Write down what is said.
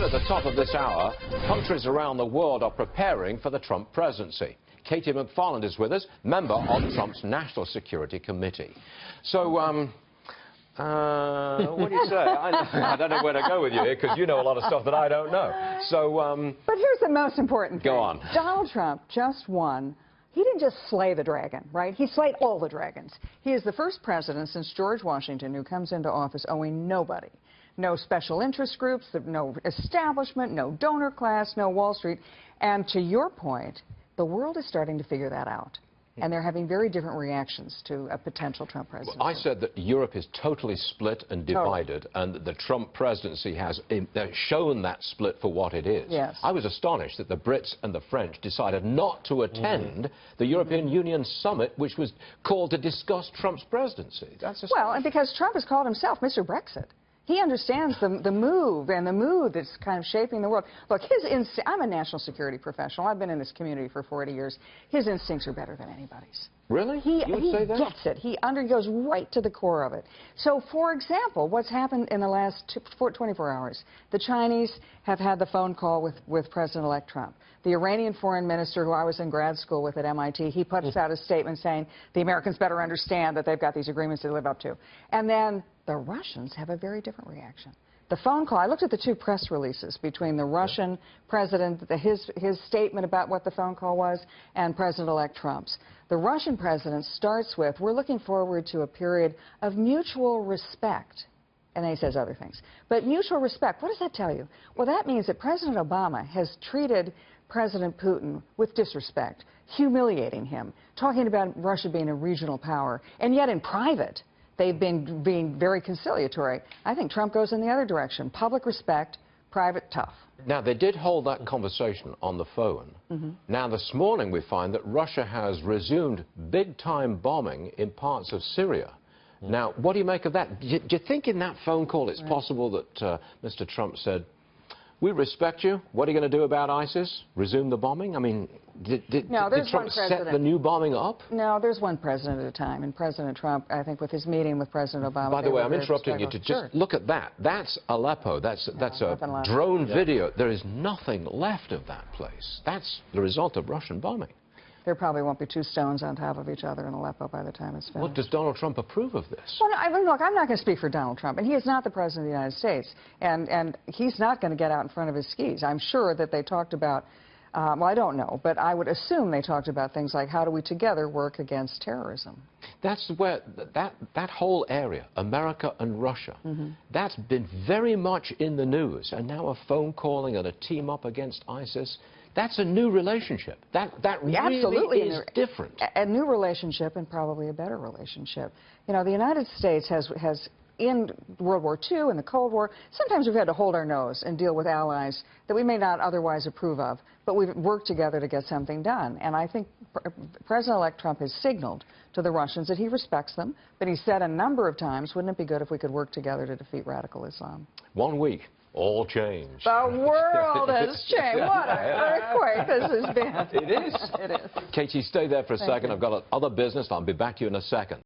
at the top of this hour, countries around the world are preparing for the Trump presidency. KT McFarland is with us, member of Trump's National Security Committee. So, what do you say? I don't know where to go with you here, because you know a lot of stuff that I don't know. So, but here's the most important thing. Go on. Donald Trump just won. He didn't just slay the dragon, right? He slayed all the dragons. He is the first president since George Washington who comes into office owing nobody. No special interest groups, no establishment, no donor class, no Wall Street. And to your point, the world is starting to figure that out. And they're having very different reactions to a potential Trump presidency. Well, I said that Europe is totally split and divided, and the Trump presidency has shown that split for what it is. Yes. I was astonished that the Brits and the French decided not to attend the European Union summit, which was called to discuss Trump's presidency. That's well, and because Trump has called himself Mr. Brexit. He understands the move and the mood that's kind of shaping the world. Look, I'm a national security professional. I've been in this community for 40 years. His instincts are better than anybody's. Really? He say that? Gets it. He goes right to the core of it. So, for example, what's happened in the last 24 hours? The Chinese have had the phone call with President-elect Trump. The Iranian foreign minister, who I was in grad school with at MIT, he puts out a statement saying the Americans better understand that they've got these agreements to live up to. And then the Russians have a very different reaction. The phone call, I looked at the two press releases between the Russian president, his statement about what the phone call was, and President-elect Trump's. The Russian president starts with, we're looking forward to a period of mutual respect. And then he says other things. But mutual respect, what does that tell you? Well, that means that President Obama has treated President Putin with disrespect, humiliating him, talking about Russia being a regional power, and yet in private, they've been being very conciliatory. I think Trump goes in the other direction. Public respect, private tough. Now, they did hold that conversation on the phone. Now, this morning we find that Russia has resumed big-time bombing in parts of Syria. Now, what do you make of that? Do you think in that phone call it's possible that Mr. Trump said, we respect you. What are you going to do about ISIS? Resume the bombing? I mean, did Trump set the new bombing up? No, there's one president at a time. And President Trump, I think, with his meeting with President Obama... By the way, I'm interrupting you to just look at that. That's Aleppo. That's a drone video. There is nothing left of that place. That's the result of Russian bombing. There probably won't be two stones on top of each other in Aleppo by the time it's finished. Well, does Donald Trump approve of this? Well, no, look, I'm not going to speak for Donald Trump, and he is not the President of the United States, and he's not going to get out in front of his skis. I'm sure that they talked about, well, I don't know, but I would assume they talked about things like how do we together work against terrorism. That's where, that whole area, America and Russia, that's been very much in the news, and now a phone calling and a team up against ISIS. That's a new relationship. That really absolutely is different. A new relationship and probably a better relationship. You know, the United States has in World War II and the Cold War, sometimes we've had to hold our nose and deal with allies that we may not otherwise approve of, but we've worked together to get something done. And I think President-elect Trump has signaled to the Russians that he respects them, but he said a number of times, wouldn't it be good if we could work together to defeat radical Islam? 1 week. All changed. The world has changed. What an earthquake this has been. It is. It is. Katie, stay there for a second. I've got other business. I'll be back to you in a second.